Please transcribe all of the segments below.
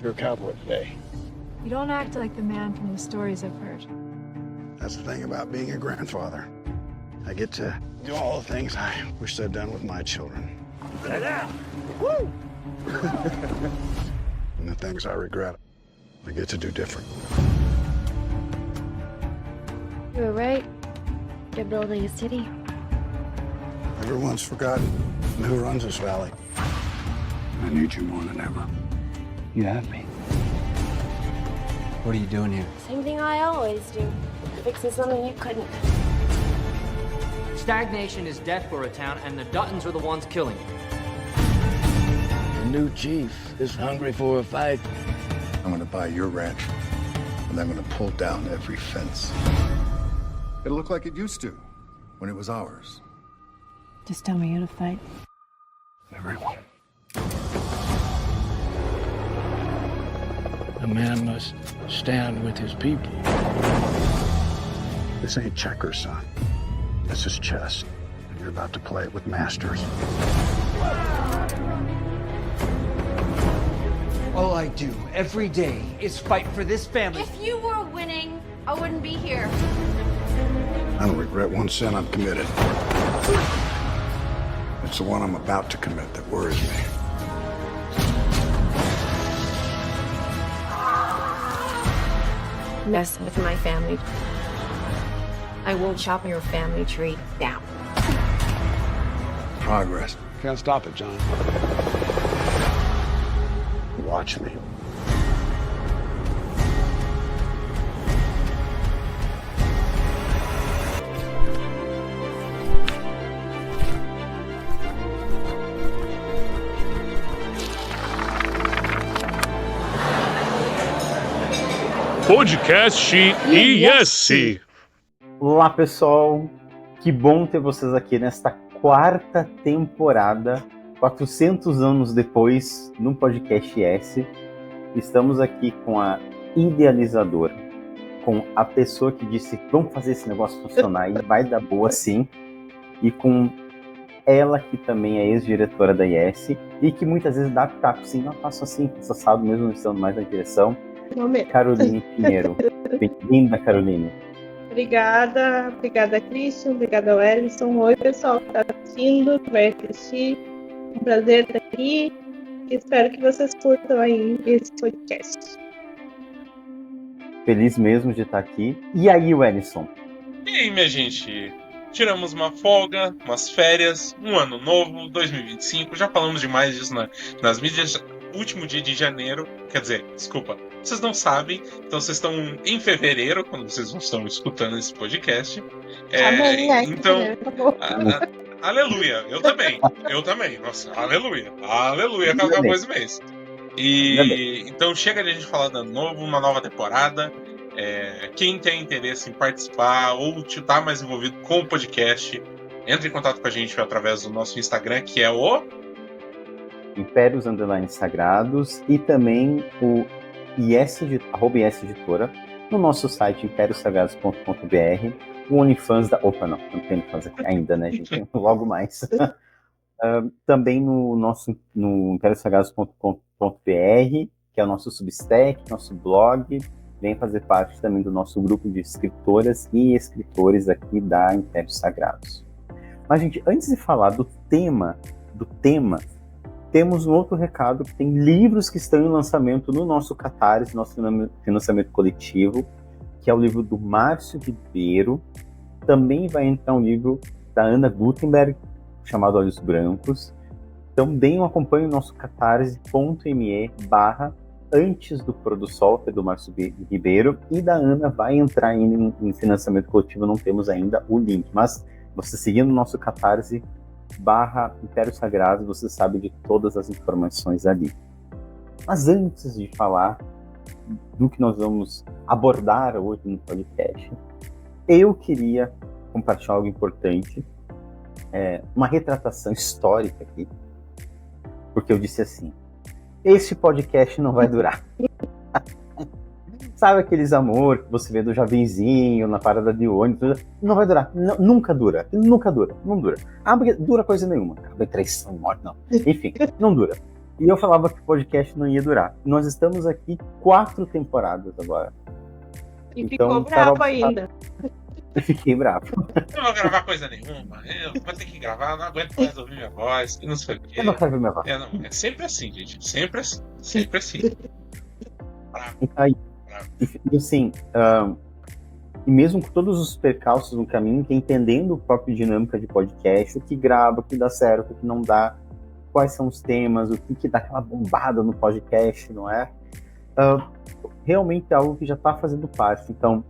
You're a cowboy today. You don't act like the man from the stories I've heard. That's the thing about being a grandfather. I get to do all the things I wish I'd done with my children. Woo! And the things I regret, I get to do different. You were right. You're building a city. Everyone's forgotten who runs this valley. I need you more than ever. You have me. What are you doing here? Same thing I always do. Fixing something you couldn't. Stagnation is death for a town, and the Duttons are the ones killing it. The new chief is hungry for a fight. I'm gonna buy your ranch, and I'm gonna pull down every fence. It'll look like it used to, when it was ours. Just tell me who to fight. Everyone. A man must stand with his people. This ain't checkers, son. This is chess. And you're about to play it with masters. All I do every day is fight for this family. If you were winning, I wouldn't be here. I don't regret one sin I've committed. It's the one I'm about to commit that worries me. Mess with my family. I will chop your family tree down. Progress. Can't stop it, John. Watch me. Podcast IS. Olá, pessoal. Que bom ter vocês aqui nesta quarta temporada, 400 anos depois, no Podcast IS. Estamos aqui com a idealizadora, com a pessoa que disse vamos fazer esse negócio funcionar e vai dar boa sim, e com ela que também é ex-diretora da IS e que muitas vezes dá pitaco assim, eu faço assim, faço assado mesmo não estando mais na direção. Caroline Pinheiro. Bem-vinda, Caroline. Obrigada, Christian, obrigada, Wellington. Oi, pessoal que está assistindo, que vai assistir. Um prazer estar aqui. Espero que vocês curtam aí esse podcast. Feliz mesmo de estar aqui. E aí, Wellington? E aí, minha gente? Tiramos uma folga, umas férias, um ano novo, 2025. Já falamos demais disso nas mídias. Último dia de janeiro, quer dizer, desculpa, vocês não sabem, então vocês estão em fevereiro, quando vocês estão escutando esse podcast. Então, aleluia, eu também, nossa, aleluia, cada coisa mês. E então chega de a gente falar de ano novo, uma nova temporada. Quem tem interesse em participar ou estar mais envolvido com o podcast, entre em contato com a gente através do nosso Instagram, que é o Impérios Sagrados, e também o IS Editora, no nosso site impériosagrados.com.br, o OnlyFans da... Opa, não tem OnlyFans aqui ainda, né, gente? Logo mais. Também no impériosagrados.com.br, que é o nosso Substack, nosso blog. Vem fazer parte também do nosso grupo de escritoras e escritores aqui da Impérios Sagrados. Mas, gente, antes de falar do tema, temos um outro recado, que tem livros que estão em lançamento no nosso Catarse, nosso financiamento coletivo, que é o livro do Márcio Ribeiro. Também vai entrar um livro da Ana Gutenberg, chamado Olhos Brancos. Também acompanhe o nosso catarse.me/antes do pôr do sol, que é do Márcio Ribeiro, e da Ana vai entrar ainda em financiamento coletivo, não temos ainda o link, mas você seguindo o nosso Catarse /Império Sagrado, você sabe de todas as informações ali. Mas antes de falar do que nós vamos abordar hoje no podcast, eu queria compartilhar algo importante, uma retratação histórica aqui, porque eu disse assim: esse podcast não vai durar. Sabe aqueles amor que você vê do jovenzinho na parada de ônibus? Não vai durar. Nunca dura. Não dura. Ah, porque dura coisa nenhuma. Acaba traição, morte, não. Enfim, não dura. E eu falava que o podcast não ia durar. Nós estamos aqui 4 temporadas agora. E Então, ficou bravo Carol, ainda. Eu fiquei bravo. Não vou gravar coisa nenhuma. Eu vou ter que gravar, não aguento mais ouvir minha voz. E não sei o quê. Eu não quero ver minha voz. É sempre assim, gente. Sempre assim. Sempre assim. Aí, e assim, e mesmo com todos os percalços no caminho, que é entendendo a própria dinâmica de podcast, o que grava, o que dá certo, o que não dá, quais são os temas, o que dá aquela bombada no podcast, não é? Realmente é algo que já está fazendo parte. Então,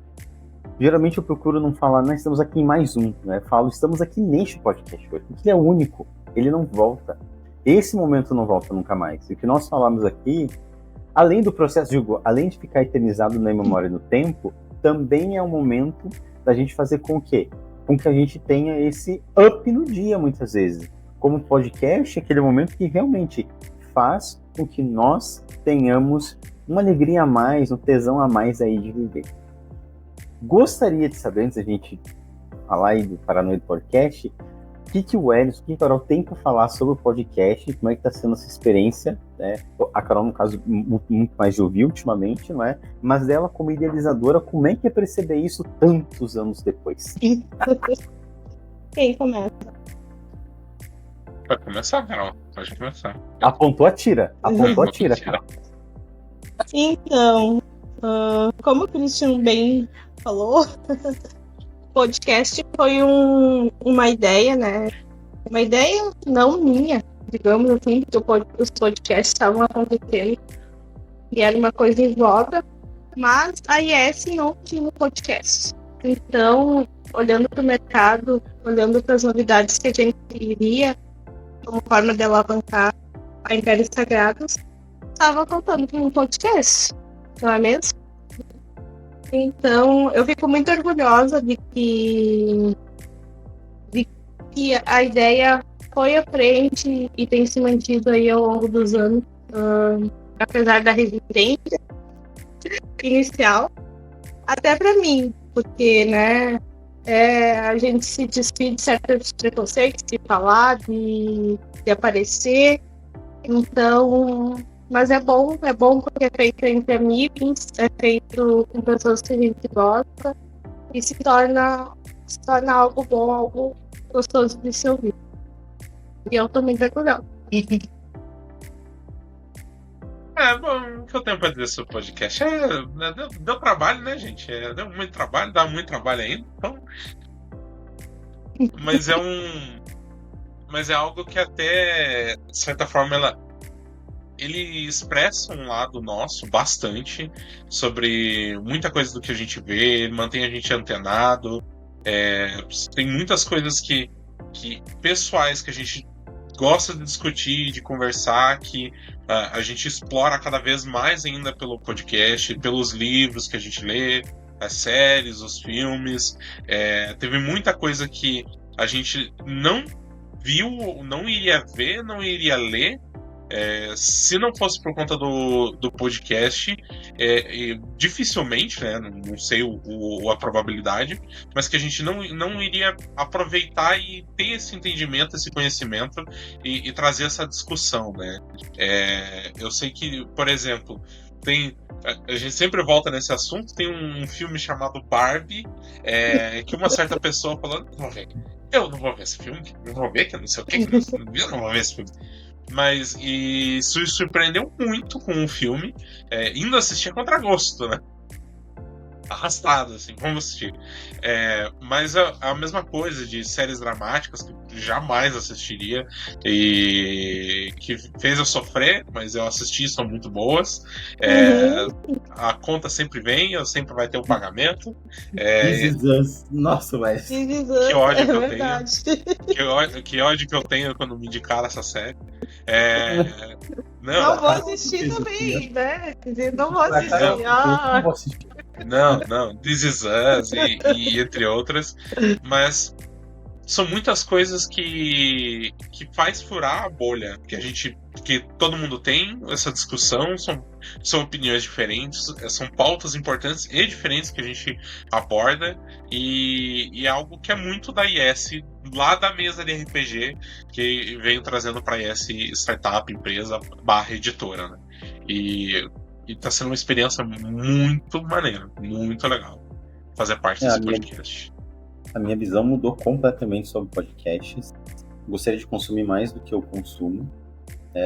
geralmente eu procuro não falar, nós estamos aqui em mais um, né? Eu falo, estamos aqui neste podcast hoje, porque ele é único, ele não volta. Esse momento não volta nunca mais. E o que nós falamos aqui, além do processo, além de ficar eternizado na memória do tempo, também é um momento da gente fazer com que a gente tenha esse up no dia, muitas vezes. Como podcast, aquele momento que realmente faz com que nós tenhamos uma alegria a mais, um tesão a mais aí de viver. Gostaria de saber, antes da gente falar aí do Paranoide Podcast, o que o Wellington, o que a Carol tem para falar sobre o podcast, como é que está sendo essa experiência, né? A Carol, no caso, muito mais de ouvir ultimamente, não é? Mas dela, como idealizadora, como é que é perceber isso tantos anos depois? Quem começa? Pode começar, Carol. Pode começar. Apontou a tira, Carol. Então, como o Christian bem falou, o podcast foi uma ideia, né? Uma ideia não minha, digamos assim, porque os podcasts estavam acontecendo e era uma coisa em voga, mas a IS não tinha podcast. Então, olhando para o mercado, olhando para as novidades que a gente iria, como forma de alavancar a Impérios Sagrados, estava contando com um podcast, não é mesmo? Então, eu fico muito orgulhosa de que a ideia foi à frente e tem se mantido aí ao longo dos anos, apesar da resistência inicial, até para mim, porque, né, a gente se despide de certos preconceitos, de falar, de aparecer, então... Mas é bom porque é feito entre amigos, é feito com pessoas que a gente gosta e se torna algo bom, algo gostoso de se ouvir. E eu também tô orgulhosa. Bom, o que eu tenho pra dizer sobre o podcast? Deu trabalho, né, gente? Deu muito trabalho, dá muito trabalho ainda, então... Mas é algo que até, de certa forma, ele expressa um lado nosso bastante sobre muita coisa do que a gente vê, mantém a gente antenado. Tem muitas coisas que pessoais que a gente gosta de discutir, de conversar, que a gente explora cada vez mais ainda pelo podcast, pelos livros que a gente lê, as séries, os filmes. Teve muita coisa que a gente não viu, não iria ver, não iria ler, se não fosse por conta do podcast, dificilmente, né, não sei a probabilidade, mas que a gente não iria aproveitar e ter esse entendimento, esse conhecimento e trazer essa discussão, né? Eu sei que, por exemplo, a gente sempre volta nesse assunto, tem um filme chamado Barbie, que uma certa pessoa falou, eu não vou ver esse filme, não vou ver, que eu não sei o que, eu não vou ver esse filme. Mas isso surpreendeu muito com o filme, indo assistir a contragosto, né? Arrastado, assim, vamos assistir. Mas a mesma coisa de séries dramáticas que jamais assistiria e que fez eu sofrer, mas eu assisti, são muito boas. A conta sempre vem, eu sempre vai ter o pagamento. Nossa, mas que ódio que eu tenho. Que ódio que eu tenho quando me indicaram essa série. Não vou assistir também, né? Não vou assistir. Não, This Is Us e entre outras, mas são muitas coisas que faz furar a bolha, que todo mundo tem essa discussão, são opiniões diferentes, são pautas importantes e diferentes que a gente aborda, e é algo que é muito da IS, lá da mesa de RPG, que veio trazendo para a IS startup, empresa, /editora, né? E tá sendo uma experiência muito maneira, muito legal fazer parte desse podcast. A minha visão mudou completamente sobre podcasts. Gostaria de consumir mais do que eu consumo.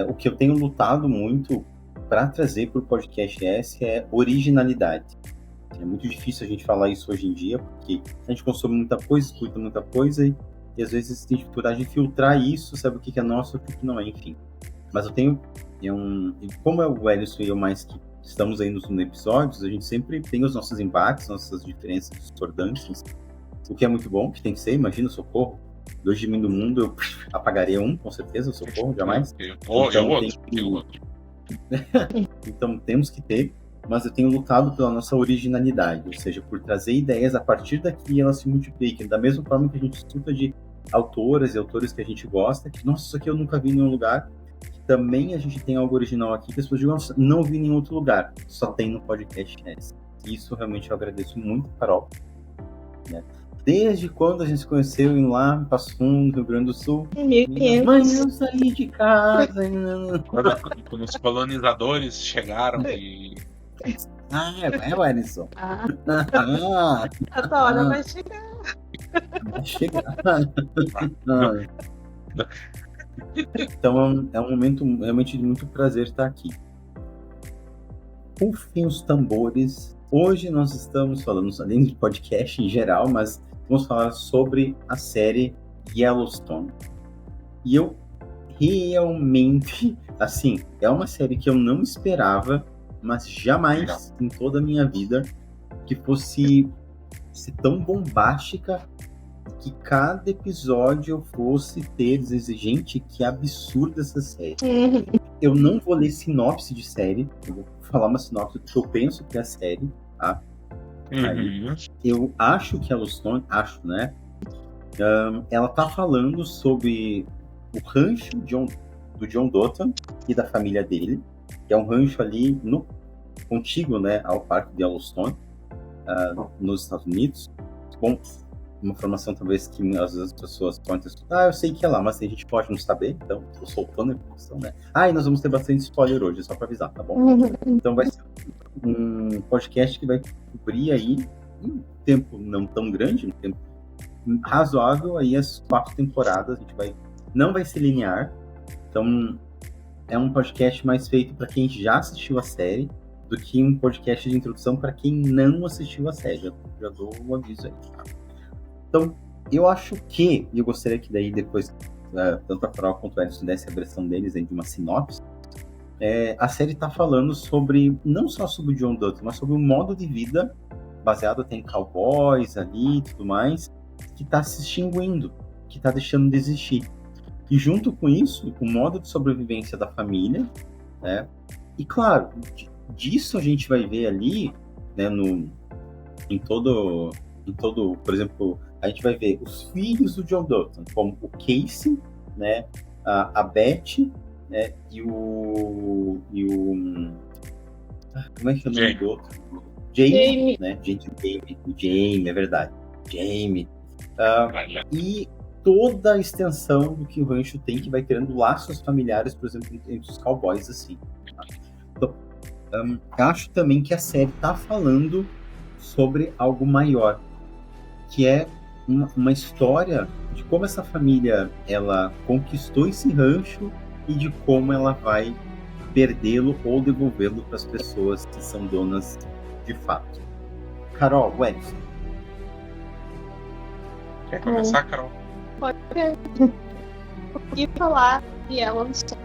O que eu tenho lutado muito para trazer para o podcast é originalidade. É muito difícil a gente falar isso hoje em dia, porque a gente consome muita coisa, escuta muita coisa, e às vezes tem dificuldade de filtrar isso, sabe o que é nosso e o que não é, enfim. Mas eu tenho... como é o Ellison e eu mais que estamos aí nos episódios, a gente sempre tem os nossos embates, nossas diferenças discordantes, o que é muito bom, que tem que ser, imagina, Socorro. 2 de mim do mundo, eu apagaria um, com certeza, o Socorro, jamais. Então temos que ter, mas eu tenho lutado pela nossa originalidade, ou seja, por trazer ideias a partir daqui elas se multipliquem, da mesma forma que a gente escuta de autoras e autores que a gente gosta, que, nossa, isso aqui eu nunca vi em nenhum lugar, que também a gente tem algo original aqui, que as pessoas digam, não vi em nenhum outro lugar, só tem no podcast S. Isso realmente eu agradeço muito, Carol, né? Desde quando a gente se conheceu em lá, em Passo Fundo, Rio Grande do Sul. Mas eu saí de casa. Quando os colonizadores chegaram e... É o Ellison. Essa hora vai chegar. Vai chegar. Então é um momento realmente de muito prazer estar aqui. Rufem os tambores. Hoje nós estamos falando, além de podcast em geral, mas vamos falar sobre a série Yellowstone. E eu realmente, assim, é uma série que eu não esperava, mas jamais em toda a minha vida que fosse tão bombástica, que cada episódio eu fosse ter gente, que absurda essa série. Eu não vou ler sinopse de série, eu vou falar uma sinopse do que eu penso que é a série, tá? Eu acho que Yellowstone, né? Ela tá falando sobre o rancho do John Dothan e da família dele, que é um rancho ali contíguo, né, ao parque de Yellowstone, nos Estados Unidos. Bom, uma informação talvez que às vezes as pessoas podem ter eu sei que é lá, mas a gente pode não saber, então tô soltando a informação, né? E nós vamos ter bastante spoiler hoje, só pra avisar, tá bom? Então vai ser um podcast que vai cobrir aí um tempo não tão grande, um tempo razoável, aí as 4 temporadas, não vai ser linear, então é um podcast mais feito para quem já assistiu a série do que um podcast de introdução para quem não assistiu a série, já dou um aviso aí, tá? Então, eu acho que, e eu gostaria que daí depois, tanto a Carol quanto o Ellison desse a versão deles aí de uma sinopse, a série está falando sobre, não só sobre o John Dutton, mas sobre o modo de vida baseado até em cowboys ali e tudo mais, que está se extinguindo, que está deixando de existir. E junto com isso, o modo de sobrevivência da família, né? E claro, disso a gente vai ver ali, né, em todo, por exemplo, a gente vai ver os filhos do John Dutton, como o Casey, né, a Beth, né, e o como é que é o nome do outro? Jamie, né? Jamie, é verdade. Jamie. E toda a extensão do que o rancho tem, que vai criando laços familiares, por exemplo, entre os cowboys, assim. Então, acho também que a série está falando sobre algo maior, que é uma história de como essa família ela conquistou esse rancho e de como ela vai perdê-lo ou devolvê-lo para as pessoas que são donas de fato. Carol, Wellington. Quer começar, Carol? Pode ser. O que falar de Yellowstone?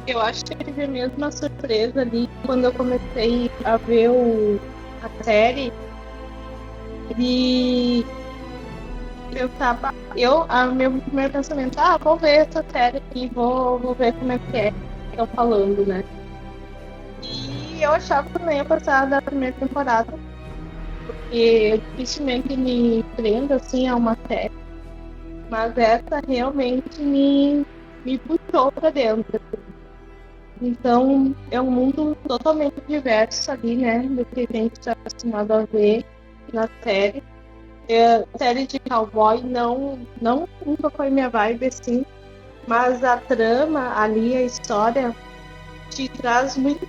Eu acho que tive a mesma surpresa ali quando eu comecei a ver a série. E meu primeiro pensamento, vou ver essa série aqui, vou ver como é que estão falando, né? E eu achava que não ia passar da primeira temporada, porque eu dificilmente me prendo assim a uma série. mas essa realmente me puxou pra dentro. Então, é um mundo totalmente diverso ali, né, do que a gente está acostumado a ver na série. Série de cowboy nunca foi minha vibe, assim, mas a trama ali, a história, te traz muito,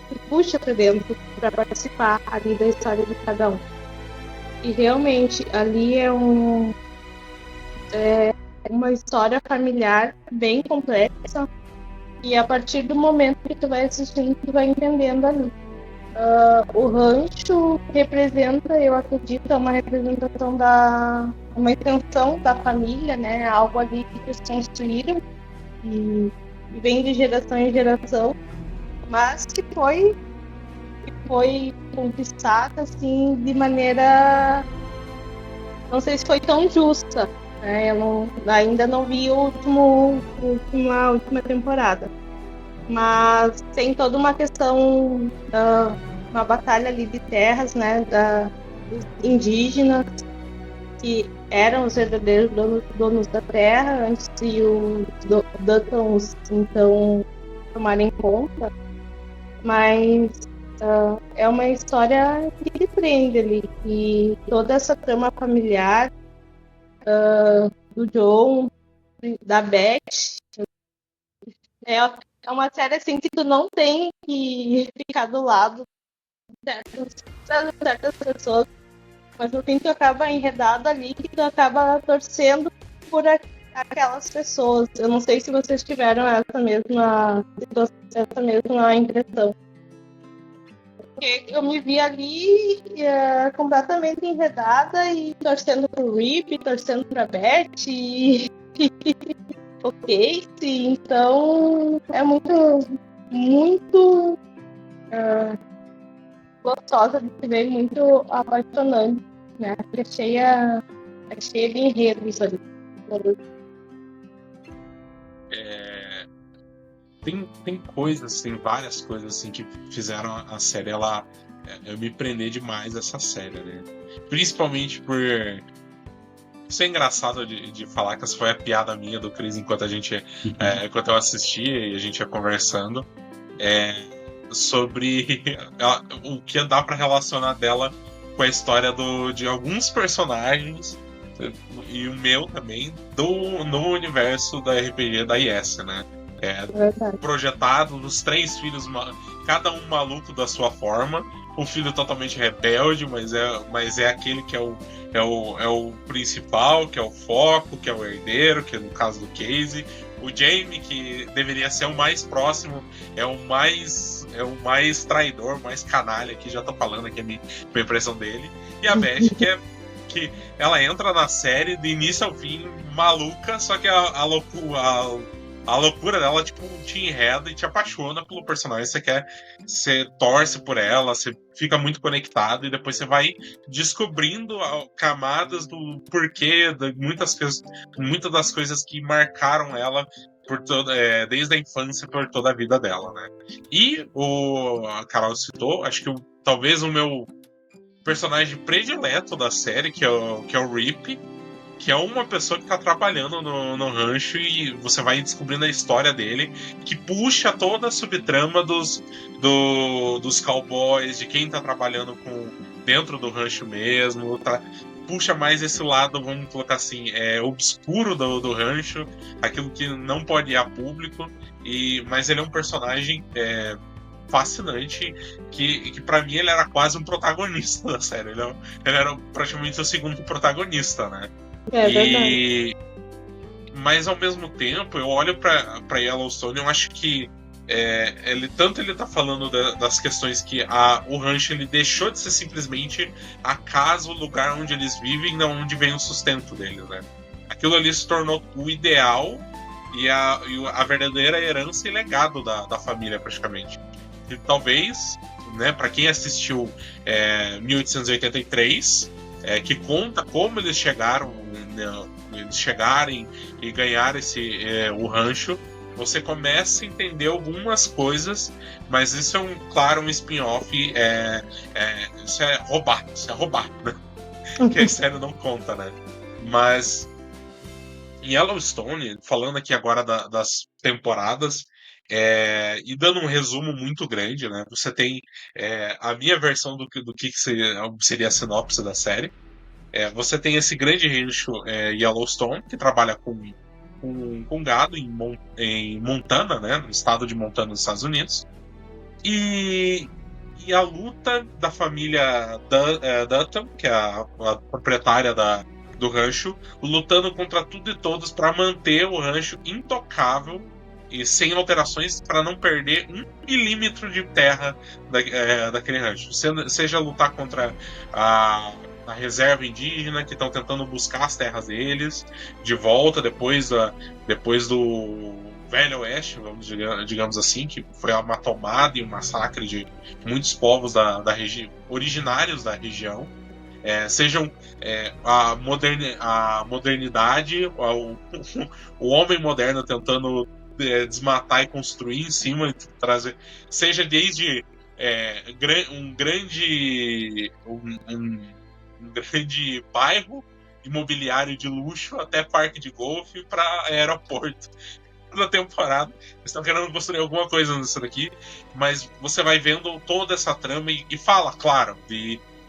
te puxa pra dentro para participar ali da história de cada um. E realmente, ali é uma história familiar bem complexa, e a partir do momento que tu vai assistindo, tu vai entendendo ali. O rancho representa, eu acredito, uma representação uma extensão da família, né? Algo ali que eles construíram e vem de geração em geração, mas que foi conquistada assim de maneira, não sei se foi tão justa, né? Eu ainda não vi a última temporada, mas tem toda uma questão uma batalha ali de terras, né, dos indígenas, que eram os verdadeiros donos da terra antes de os Duttons então tomarem conta. Mas é uma história que te prende ali, e toda essa trama familiar do John, da Beth, é uma série assim que tu não tem que ficar do lado de certas pessoas, mas no fim tu acaba enredado ali, que tu acaba torcendo por aquelas pessoas. Eu não sei se vocês tiveram essa mesma impressão. Porque eu me vi ali completamente enredada e torcendo pro Rip, torcendo pra Beth e o Casey. Então é muito gostosa de se ver, muito apaixonante, né? É cheia de enredos ali. Tem coisas, tem várias coisas assim que fizeram a série eu me prender demais essa série, né? Principalmente por isso é engraçado de falar, que essa foi a piada minha do Chris enquanto eu assistia e a gente ia conversando sobre o que dá pra relacionar dela com a história de alguns personagens, e o meu também, no universo da RPG da IS, né? Projetado dos 3 filhos, cada um maluco da sua forma. O filho totalmente rebelde, mas é aquele que é o principal, que é o foco, que é o herdeiro, que é no caso do Casey. O Jamie, que deveria ser o mais próximo, é o mais traidor, mais canalha, que já tô falando aqui a minha impressão dele. E a Beth, que ela entra na série do início ao fim maluca, só que a loucura dela, tipo, te enreda e te apaixona pelo personagem. Você torce por ela, você fica muito conectado, e depois você vai descobrindo camadas do porquê de muitas das coisas que marcaram ela desde a infância, por toda a vida dela, né? E a Carol citou, acho que talvez o meu personagem predileto da série, que é o Rip, que é uma pessoa que tá trabalhando no rancho, e você vai descobrindo a história dele, que puxa toda a subtrama dos cowboys, de quem tá trabalhando dentro do rancho mesmo, puxa mais esse lado, vamos colocar assim, obscuro do rancho, aquilo que não pode ir a público, mas ele é um personagem fascinante, que pra mim ele era quase um protagonista da série. Ele era praticamente o segundo protagonista, né? Verdade. Mas ao mesmo tempo, eu olho pra Yellowstone e eu acho que ele tá falando das questões que o rancho ele deixou de ser simplesmente a casa, o lugar onde eles vivem, de onde vem o sustento deles, né? Aquilo ali se tornou o ideal e a verdadeira herança e legado da família, praticamente. E talvez, né, para quem assistiu 1883, que conta como eles chegaram, né, eles chegarem e ganhar o rancho, você começa a entender algumas coisas, mas isso é um spin-off, isso é roubar, né? Que a série não conta, né? Mas Em Yellowstone, falando aqui agora das temporadas, e dando um resumo muito grande, né? Você tem a minha versão do que seria a sinopse da série. Você tem esse grande rancho Yellowstone, que trabalha com gado em Montana, né? No estado de Montana, nos Estados Unidos. E a luta da família Dutton, que é a proprietária do rancho, lutando contra tudo e todos para manter o rancho intocável e sem alterações, para não perder 1 milímetro de terra daquele rancho. Seja lutar contra a reserva indígena, que estão tentando buscar as terras deles de volta depois do Velho Oeste, digamos assim, que foi uma tomada e um massacre de muitos povos originários da região. Sejam a modernidade, o homem moderno tentando desmatar e construir em cima, trazer, seja desde um grande bairro imobiliário de luxo até parque de golfe para aeroporto. Na temporada, eles estão querendo construir alguma coisa nisso daqui, mas você vai vendo toda essa trama e fala, claro,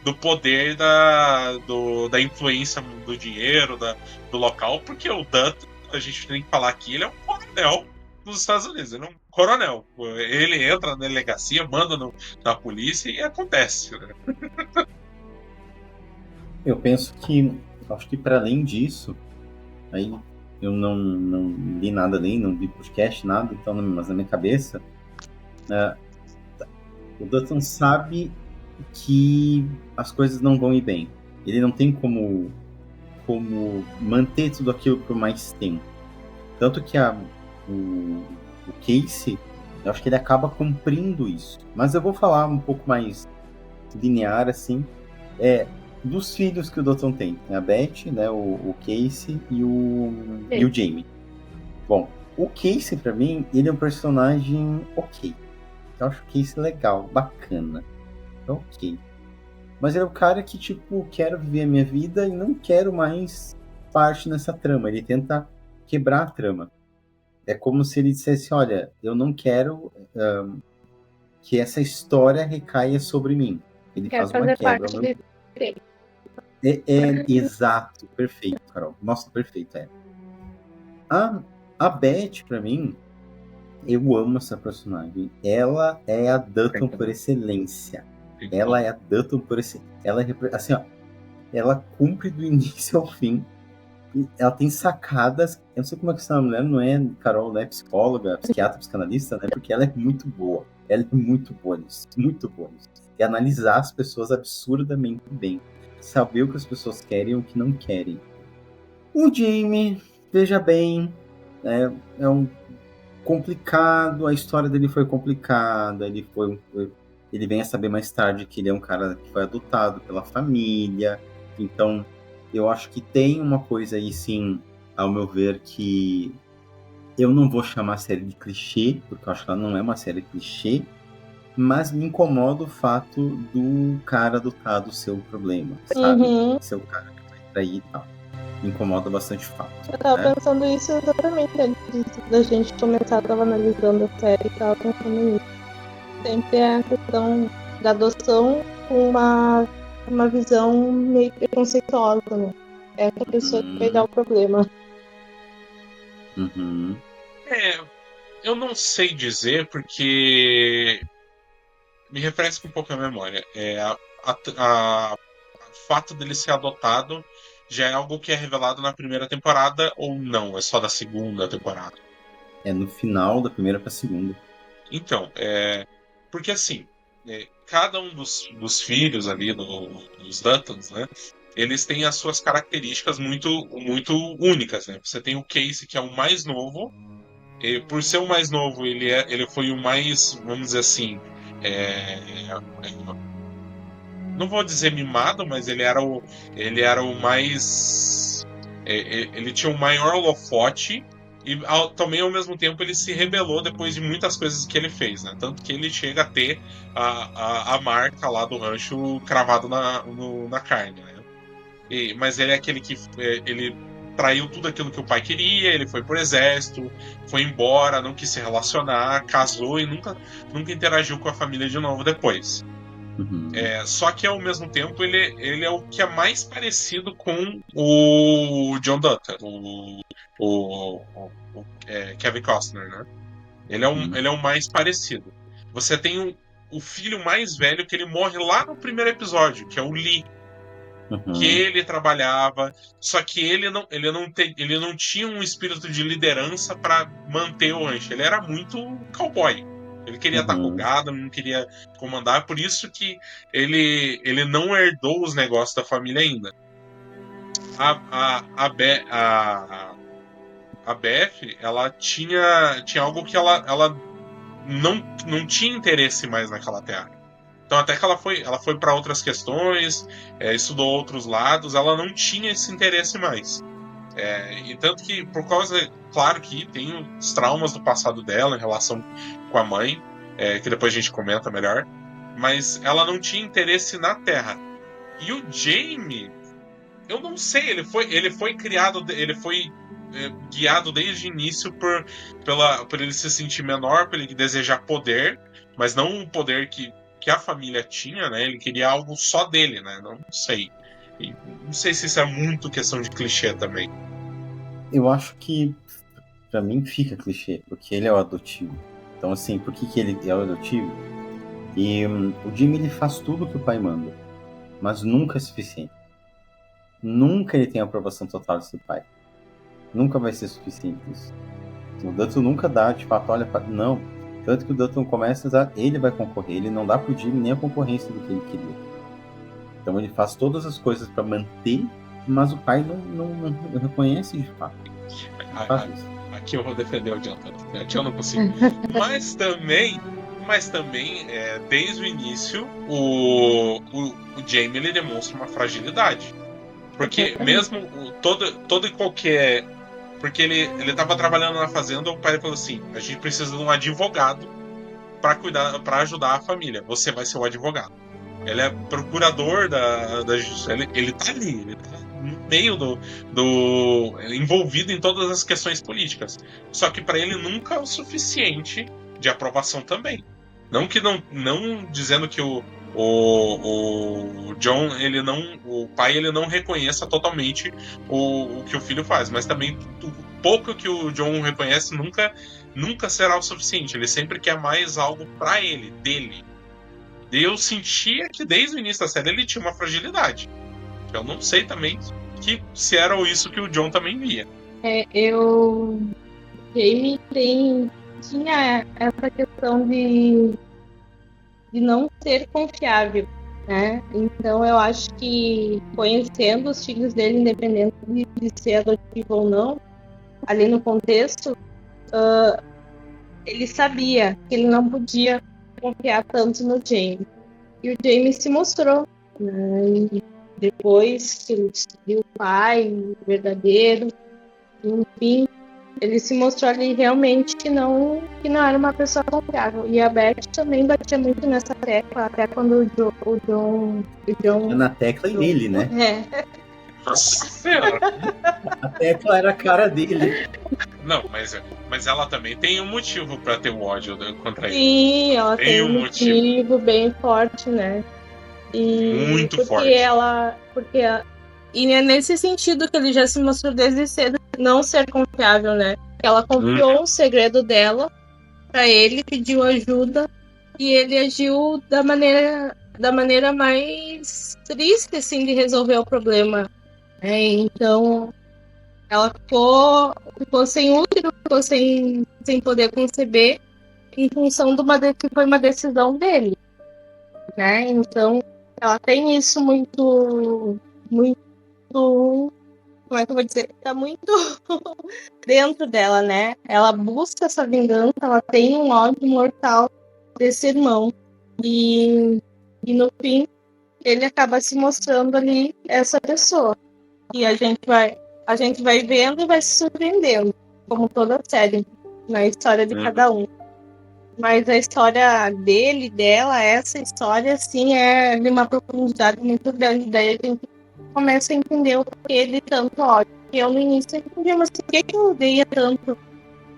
do poder da influência do dinheiro, do local, porque o Dutton, a gente tem que falar aqui, ele é um coronel dos Estados Unidos, ele é um coronel. Ele entra na delegacia, manda na polícia e acontece. Né? Eu penso que, acho que para além disso, aí eu não li nada além, não vi podcast, nada, então, mas na minha cabeça, o Dutton sabe que as coisas não vão ir bem. Ele não tem como manter tudo aquilo por mais tempo. Tanto que o Casey, eu acho que ele acaba cumprindo isso. Mas eu vou falar um pouco mais linear, assim, dos filhos que o Dutton tem. A Beth, né, o Casey e o Jamie. Bom, o Casey, pra mim, ele é um personagem ok. Eu acho o Casey legal, bacana. Ok. Mas ele é o cara que, tipo, quero viver a minha vida e não quero mais parte nessa trama. Ele tenta quebrar a trama. É como se ele dissesse, olha, eu não quero que essa história recaia sobre mim. Ele faz uma quebra. Exato, perfeito, Carol. Nossa, perfeito, A Beth, pra mim, eu amo essa personagem. Ela é a Dutton por excelência. Ela é a Dutton por excelência. Ela, assim, ó, ela cumpre do início ao fim. Ela tem sacadas. Eu não sei como é que essa mulher não é, Carol, né? Psicóloga, psiquiatra, psicanalista, né? Porque ela é muito boa. Ela é muito boa nisso. Muito boa nisso. E analisar as pessoas absurdamente bem. Saber o que as pessoas querem e o que não querem. O Jamie, veja bem, é um complicado, a história dele foi complicada, ele vem a saber mais tarde que ele é um cara que foi adotado pela família, então eu acho que tem uma coisa aí sim, ao meu ver, que eu não vou chamar a série de clichê, porque eu acho que ela não é uma série clichê, mas me incomoda o fato do cara adotado ser o problema, sabe? Ser o cara que vai trair e tal. Me incomoda bastante o fato. Eu tava pensando isso exatamente antes da gente começar, eu tava analisando a série e tava pensando nisso. Sempre é a questão da adoção com uma visão meio preconceituosa, né? Essa pessoa que vai dar o problema. Eu não sei dizer, porque me refresca um pouco a memória. O fato dele ser adotado já é algo que é revelado na primeira temporada ou não? É só da segunda temporada? É no final da primeira pra segunda. Então, porque assim, cada um dos filhos ali dos Duttons, né? Eles têm as suas características muito, muito únicas, né? Você tem o Casey, que é o mais novo. E por ser o mais novo, ele foi o mais, vamos dizer assim, não vou dizer mimado, mas ele era o mais, ele tinha o maior holofote e também ao mesmo tempo ele se rebelou depois de muitas coisas que ele fez, né? Tanto que ele chega a ter a marca lá do rancho cravado na carne, né? Mas ele é aquele que ele traiu tudo aquilo que o pai queria, ele foi pro exército, foi embora, não quis se relacionar, casou e nunca interagiu com a família de novo depois. Só que ao mesmo tempo ele é o que é mais parecido com o John Dutton, o Kevin Costner, né? Ele é o mais parecido. Você tem o filho mais velho que ele morre lá no primeiro episódio, que é o Lee. Que ele trabalhava, só que ele não tinha um espírito de liderança para manter o rancho. Ele era muito cowboy. Ele queria estar com o gado, não queria comandar, por isso que ele não herdou os negócios da família ainda. A Beth, ela tinha algo que ela não tinha interesse mais naquela terra. Então até que ela foi para outras questões, estudou outros lados, ela não tinha esse interesse mais. E tanto que, por causa, claro que tem os traumas do passado dela em relação com a mãe, que depois a gente comenta melhor, mas ela não tinha interesse na Terra. E o Jaime, eu não sei, ele foi criado, ele foi guiado desde o início por ele se sentir menor, por ele desejar poder, mas não um poder que a família tinha, né? Ele queria algo só dele, né? Não sei. E não sei se isso é muito questão de clichê também. Eu acho que pra mim fica clichê, porque ele é o adotivo. Então assim, por que ele é o adotivo? E o Jimmy, ele faz tudo que o pai manda, mas nunca é suficiente. Nunca ele tem a aprovação total do seu pai. Nunca vai ser suficiente isso. O Dutton nunca dá, de fato, olha, não. Tanto que o Dutton começa a dar, ele vai concorrer, ele não dá pro Jimmy nem a concorrência do que ele queria. Então ele faz todas as coisas para manter, mas o pai não reconhece de fato. Aqui eu vou defender o Jonathan, aqui eu não consigo. Mas também, desde o início, o Jaime, ele demonstra uma fragilidade. Porque mesmo todo e qualquer... Porque ele tava trabalhando na fazenda, o pai falou assim: a gente precisa de um advogado para ajudar a família. Você vai ser o advogado. Ele é procurador da justiça. Ele tá ali, ele tá no meio envolvido em todas as questões políticas. Só que para ele nunca é o suficiente de aprovação também. Não dizendo que o John, o pai, ele não reconheça totalmente o que o filho faz, mas também o pouco que o John reconhece nunca será o suficiente. Ele sempre quer mais algo pra ele, dele. Eu sentia que desde o início da série ele tinha uma fragilidade. Eu não sei também se era isso que o John também via. Jamie tinha essa questão de não ser confiável, né? Então eu acho que, conhecendo os filhos dele, independente de ser adotivo ou não, ali no contexto, ele sabia que ele não podia confiar tanto no Jamie. E o Jamie se mostrou, né? E depois que ele descobriu o pai verdadeiro, enfim, ele se mostrou ali realmente que não era uma pessoa confiável. E a Beth também batia muito nessa tecla, até quando o John... Na tecla e nele, né? Nossa Senhora! A tecla era a cara dele. Não, mas ela também tem um motivo pra ter um ódio contra ele. Sim, ela tem um motivo bem forte, né? Muito forte. E é nesse sentido que ele já se mostrou desde cedo não ser confiável, né? Ela confiou o segredo dela pra ele, pediu ajuda e ele agiu da maneira mais triste, assim, de resolver o problema. Então, ela ficou sem útero, ficou sem poder conceber em função de que foi uma decisão dele, né? Então, ela tem isso muito, como é que eu vou dizer? Tá muito dentro dela, né? Ela busca essa vingança, ela tem um ódio mortal desse irmão. E no fim, ele acaba se mostrando ali essa pessoa. E a gente vai vendo e vai se surpreendendo, como toda a série, na história de cada um. Mas a história dele, dela, essa história, assim, é de uma profundidade muito grande. Daí a gente começa a entender o porquê de tanto ódio porque eu no início entendi, mas por que eu odeia tanto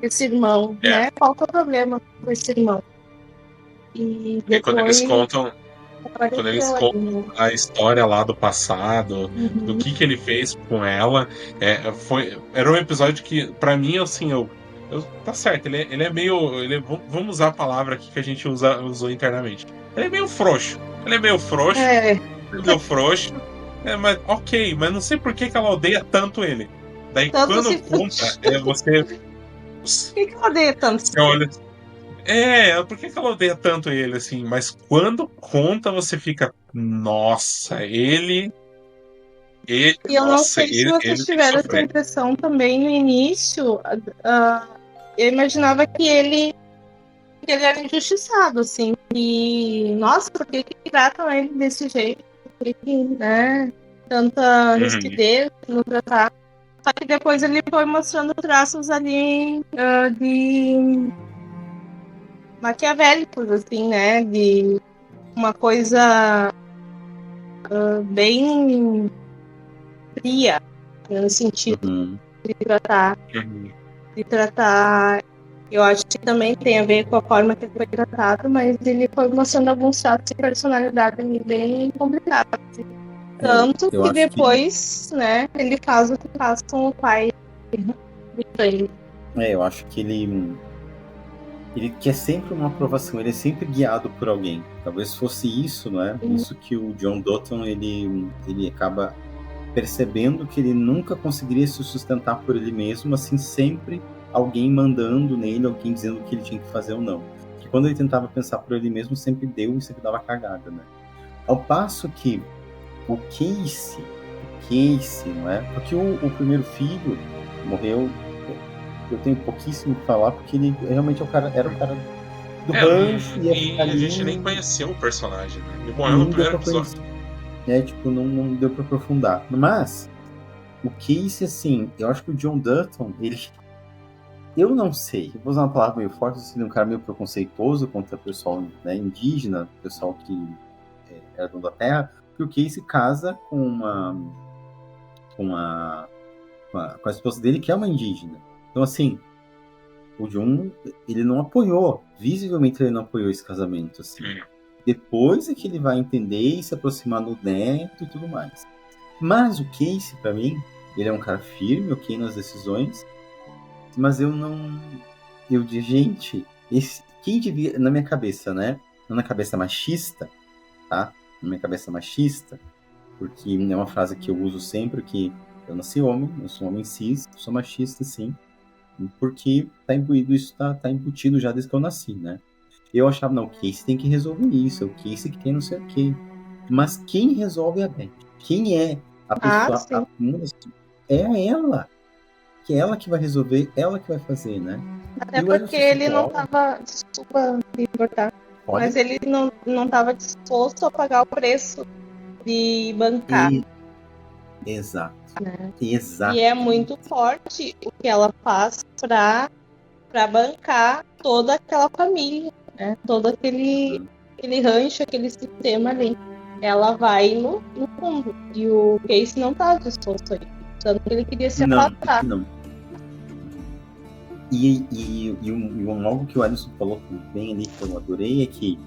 esse irmão, né? Qual que é o problema com esse irmão? E depois, quando eles contam apareceu ali, né? a história lá do passado, do que ele fez com ela, era um episódio que, pra mim, assim, tá certo, ele é meio. Vamos usar a palavra aqui que a gente usou internamente. Ele é meio frouxo. Ele é meio frouxo. Mas ok, mas não sei por que ela odeia tanto ele. Daí Tanto quando se conta, você. Por que ela odeia tanto? Você olha. Por que ela odeia tanto ele, assim? Mas quando conta, você fica. Nossa, ele. E eu não sei se vocês tiveram essa impressão também no início. Eu imaginava que ele era injustiçado, assim. E, nossa, por que tratam ele desse jeito? Por que, né? Tanta rispidez no tratar. Só que depois ele foi mostrando traços ali de maquiavélicos, assim, né? De uma coisa bem fria, no sentido de tratar. Eu acho que também tem a ver com a forma que ele foi tratado, mas ele foi mostrando alguns traços de personalidade bem complicados. Tanto que depois, né, ele faz o que faz com o pai dele. Eu acho que ele quer sempre uma aprovação, ele é sempre guiado por alguém. Talvez fosse isso, não é? Isso que o John Dutton, ele acaba percebendo que ele nunca conseguiria se sustentar por ele mesmo, assim, sempre alguém mandando nele, alguém dizendo o que ele tinha que fazer ou não. Que quando ele tentava pensar por ele mesmo, sempre deu e sempre dava cagada, né? Ao passo que o Casey, não é? Porque o primeiro filho morreu, eu tenho pouquíssimo que falar, porque ele realmente era o cara do rancho. E a gente nem conheceu o personagem, né? Ele morreu no primeiro episódio. Não deu pra aprofundar. Mas o Casey, assim, eu acho que o John Dutton, eu não sei, eu vou usar uma palavra meio forte, assim, um cara meio preconceituoso contra o pessoal, né, indígena, pessoal que era dono da terra, porque o Casey casa com a esposa dele, que é uma indígena. Então, assim, o John, ele não apoiou, visivelmente ele não apoiou esse casamento, assim. Depois é que ele vai entender e se aproximar do neto e tudo mais. Mas o Casey, pra mim, ele é um cara firme, ok, nas decisões, mas eu digo, gente, quem devia, na minha cabeça, né? Na minha cabeça machista, tá? Na minha cabeça machista, porque é uma frase que eu uso sempre, que eu nasci homem, eu sou um homem cis, sou machista, sim, porque tá imbuído, isso tá embutido já desde que eu nasci, né? Eu achava, não, o Casey tem que resolver isso, é o Casey que tem não sei o quê. Mas quem resolve é a Beth. Quem é a pessoa? É ela. Que é ela que vai resolver, ela que vai fazer, né? Até porque ele não tava, desculpa me importar, mas ele não tava disposto a pagar o preço de bancar. Exato. Né? Exato. E é muito forte o que ela faz pra bancar toda aquela família, né? Todo aquele rancho, aquele sistema ali. Ela vai no fundo. E o Casey não tá disposto a isso. Tanto que ele queria se afastar. Não. E algo que o Alisson falou bem ali, que eu adorei, é que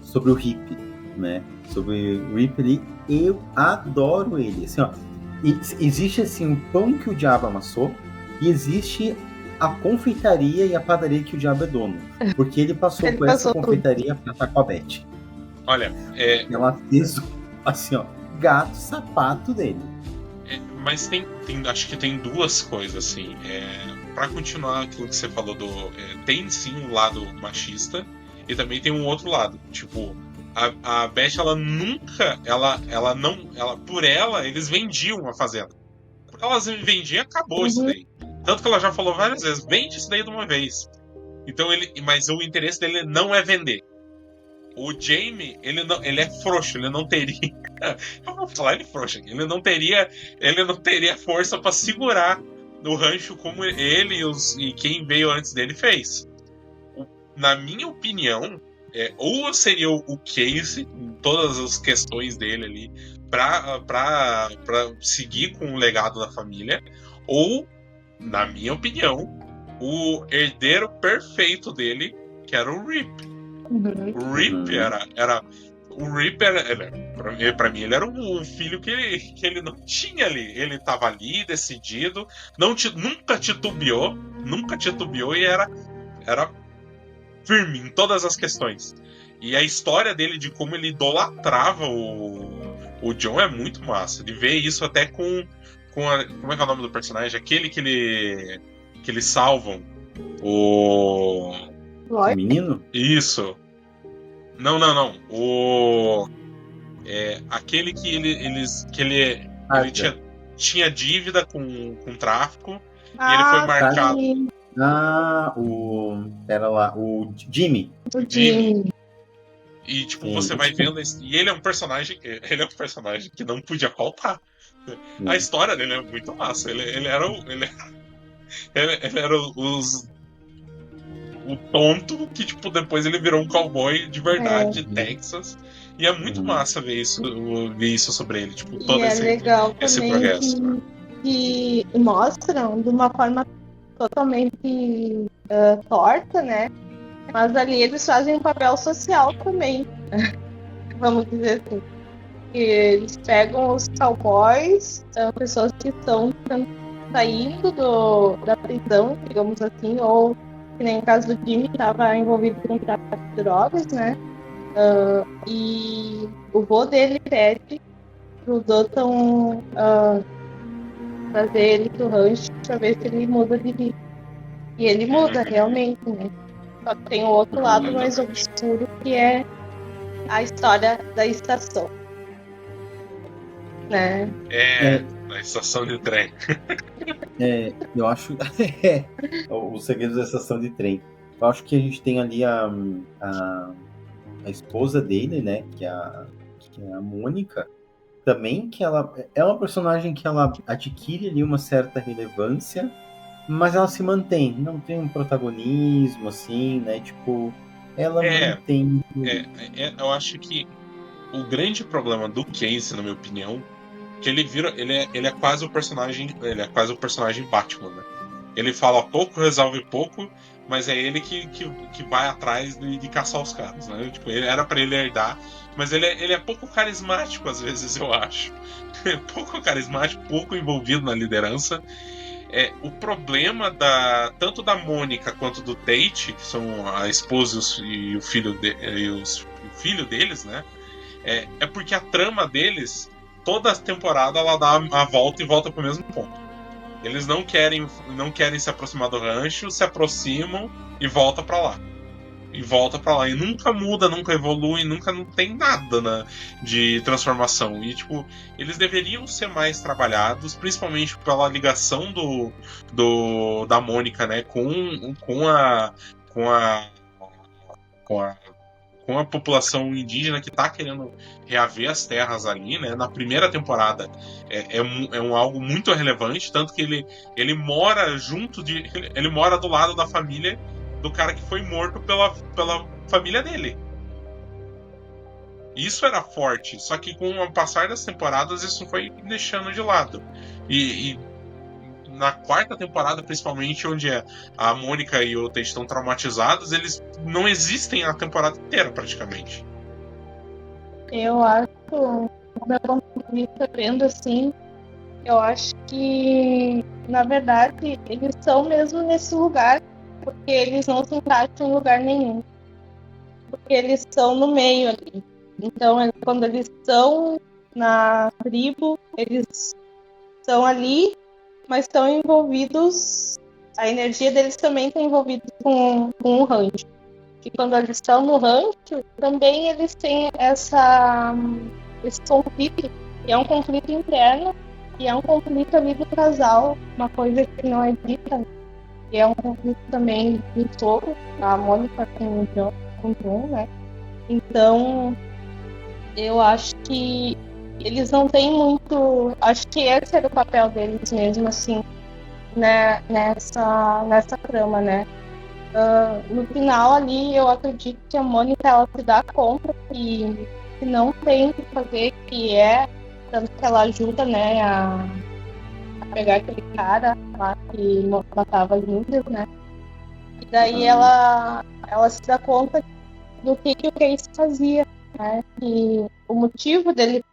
sobre o Rip, né? Sobre o Rip ali, eu adoro ele. Assim, ó, existe assim um pão que o diabo amassou e existe a confeitaria e a padaria que o diabo é dono. Porque ele passou por essa confeitaria pra estar com a Beth. Olha, ela fez assim, ó, gato sapato dele. Mas acho que tem duas coisas, assim. Pra continuar aquilo que você falou tem sim um lado machista e também tem um outro lado. Tipo, a Beth, ela nunca. Por ela, eles vendiam a fazenda. Porque elas vendiam, acabou isso daí. Tanto que ela já falou várias vezes: vende isso daí de uma vez. Então mas o interesse dele não é vender. O Jaime, ele é frouxo, ele não teria. Eu vou falar ele frouxo aqui. Ele não teria força pra segurar no rancho como ele e quem veio antes dele fez. Na minha opinião, ou seria o Casey todas as questões dele ali pra seguir com o legado da família, ou, na minha opinião, o herdeiro perfeito dele, que era o Rip. O Rip era pra mim, ele era um filho que ele não tinha ali. Ele tava ali, decidido, nunca titubeou e era firme em todas as questões. E a história dele, de como ele idolatrava o Jon, é muito massa. De ver isso até com como é que é o nome do personagem? Aquele que eles salvam. O menino? Isso. Não. Aquele que ele tinha dívida com tráfico e ele foi marcado. Pera lá, o Jimmy. E tipo, você vai vendo e ele é um personagem que não podia faltar. A história dele é muito massa. Ele era o tonto que, tipo, depois ele virou um cowboy de verdade de Texas. E é muito massa ver isso sobre ele, tipo, todo esse progresso. Que mostram de uma forma totalmente torta, né? Mas ali eles fazem um papel social também, vamos dizer assim. Que eles pegam os cowboys, pessoas que estão saindo da prisão, digamos assim, ou que nem o caso do Jimmy, estava envolvido com tráfico de drogas, né? E o vô dele pede pro Dothan trazer ele pro rancho pra ver se ele muda de vida. E ele muda, realmente, né? Só que tem o outro lado mais obscuro, que é a história da estação. Né? A estação de trem. Eu acho. Os segredos da estação de trem. Eu acho que a gente tem ali a esposa dele, né? Que é a Mônica. Também, que ela é uma personagem que ela adquire ali uma certa relevância, mas ela se mantém. Não tem um protagonismo, assim, né? Tipo, ela mantém. Eu acho que o grande problema do Casey, na minha opinião, que ele é quase o personagem Batman, né? Ele fala pouco, resolve pouco, mas é ele que vai atrás de caçar os caras, né? Tipo, era pra ele herdar, mas ele é pouco carismático às vezes, eu acho. Pouco carismático, pouco envolvido na liderança. O problema tanto da Mônica quanto do Tate, que são a esposa e o filho deles, né? É porque a trama deles, toda a temporada, ela dá a volta e volta pro mesmo ponto. Eles não querem se aproximar do rancho, se aproximam e volta pra lá. E nunca muda, nunca evolui, não tem nada de transformação. E, tipo, eles deveriam ser mais trabalhados, principalmente pela ligação da Mônica, né, com a população indígena que tá querendo reaver as terras ali, né? Na primeira temporada algo muito relevante, tanto que ele mora ele mora do lado da família do cara que foi morto pela família dele. Isso era forte, só que com o passar das temporadas isso foi deixando de lado. E na quarta temporada, principalmente, onde a Mônica e o Tate estão traumatizados, eles não existem a temporada inteira, praticamente. Eu acho, do meu ponto de vista, vendo assim, eu acho que, na verdade, eles estão mesmo nesse lugar, porque eles não se encaixam em lugar nenhum. Porque eles estão no meio ali. Então, quando eles estão na tribo, eles estão ali, mas estão envolvidos, a energia deles também está envolvida com o rancho. E quando eles estão no rancho, também eles têm esse conflito, que é um conflito interno, e é um conflito ali do casal, uma coisa que não é dita, que é um conflito também do sogro, a Mônica com o Jon, né? Então, eu acho que eles não têm muito. Acho que esse era o papel deles mesmo, assim, né, nessa trama, né? No final ali, eu acredito que a Mônica ela se dá conta que que não tem o que fazer, que é tanto que ela ajuda, né, a pegar aquele cara lá que matava as índias, né? E daí ela se dá conta do que o Case fazia, né? E o motivo dele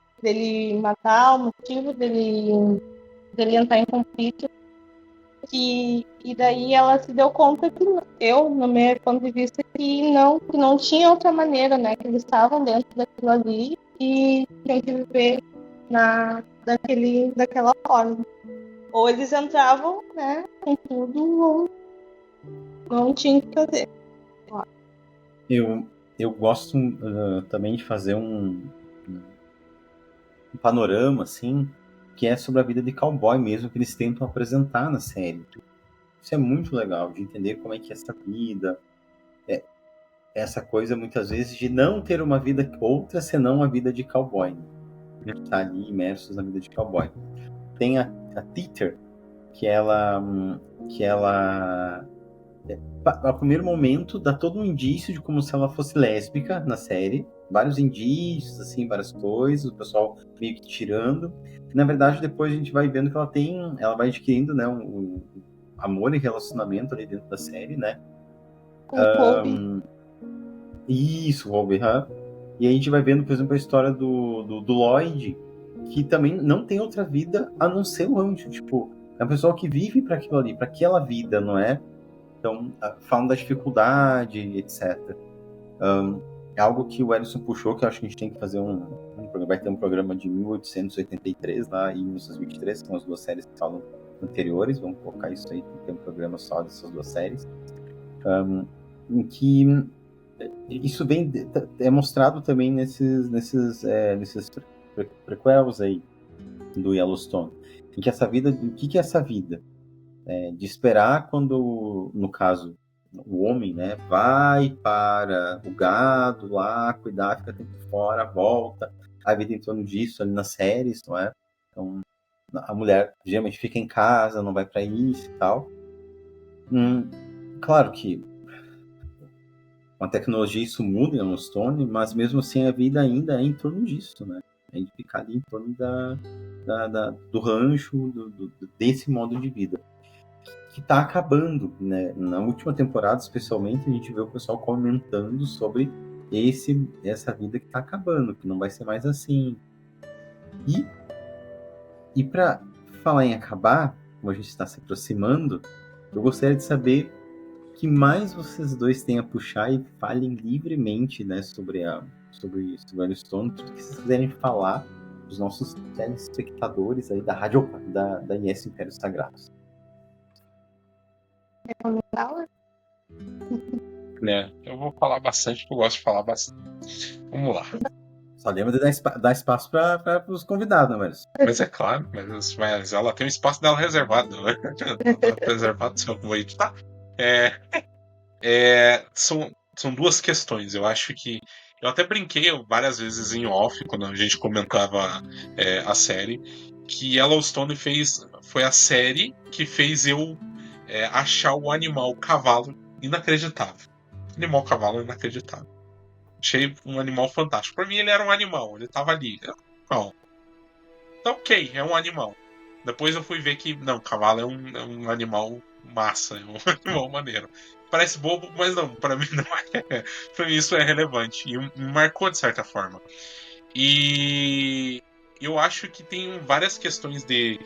matar, o motivo dele entrar em conflito. E daí ela se deu conta que no meu ponto de vista, que não tinha outra maneira, né? Que eles estavam dentro daquilo ali e tinham que viver daquela forma. Ou eles entravam, né, com tudo, ou não tinha que fazer. Eu gosto também de fazer um panorama, assim, que é sobre a vida de cowboy mesmo, que eles tentam apresentar na série. Isso é muito legal, de entender como é que é essa vida, essa coisa, muitas vezes, de não ter uma vida outra senão a vida de cowboy. Né? Tá ali imersos na vida de cowboy. Tem a Teeter, que ela ao primeiro momento dá todo um indício de como se ela fosse lésbica na série, vários indícios, assim, várias coisas, o pessoal meio que tirando. Na verdade, depois a gente vai vendo que ela vai adquirindo, né, um amor e relacionamento ali dentro da série, né? Isso, Robin. E a gente vai vendo, por exemplo, a história do Lloyd, que também não tem outra vida a não ser o rancho. Tipo, é uma pessoa que vive para aquilo ali, para aquela vida, não é? Então, falando da dificuldade, etc. É algo que o Ellison puxou, que eu acho que a gente tem que fazer vai ter um programa de 1883 lá e 1923, que são as duas séries que falam anteriores. Vamos colocar isso aí, tem um programa só dessas duas séries. Em que isso é mostrado também nesses prequels aí do Yellowstone. Em que essa vida, o que é essa vida? De esperar quando, no caso, o homem, né, vai para o gado lá, cuidar, fica tempo fora, volta, a vida em torno disso ali nas séries, não é? Então, a mulher geralmente fica em casa, não vai para isso e tal. Claro que com a tecnologia isso muda em Yellowstone, mas mesmo assim a vida ainda é em torno disso, né? A gente fica ali em torno do rancho, desse modo de vida. Que está acabando, né? Na última temporada, especialmente, a gente vê o pessoal comentando sobre essa vida que está acabando, que não vai ser mais assim. E para falar em acabar, como a gente está se aproximando, eu gostaria de saber o que mais vocês dois têm a puxar e falem livremente, né, sobre Yellowstone, tudo que vocês quiserem falar dos nossos telespectadores aí da rádio, da IS Impérios Sagrados. Eu vou falar bastante, porque eu gosto de falar bastante. Vamos lá. Só lembra de dar espaço para os convidados, né, Márcio? Mas é claro, mas ela tem um espaço dela reservado, né? Reservado, se eu vou editar. São duas questões. Eu acho que eu até brinquei várias vezes em off, quando a gente comentava a série, que Yellowstone foi a série que fez eu achar o animal cavalo inacreditável. Animal cavalo inacreditável. Achei um animal fantástico. Pra mim ele era um animal, ele tava ali. Então, ok, é um animal. Depois eu fui ver que, não, cavalo é um animal massa, é um animal maneiro. Parece bobo, mas não, pra mim não é. Pra mim isso é relevante. E me marcou de certa forma. E eu acho que tem várias questões de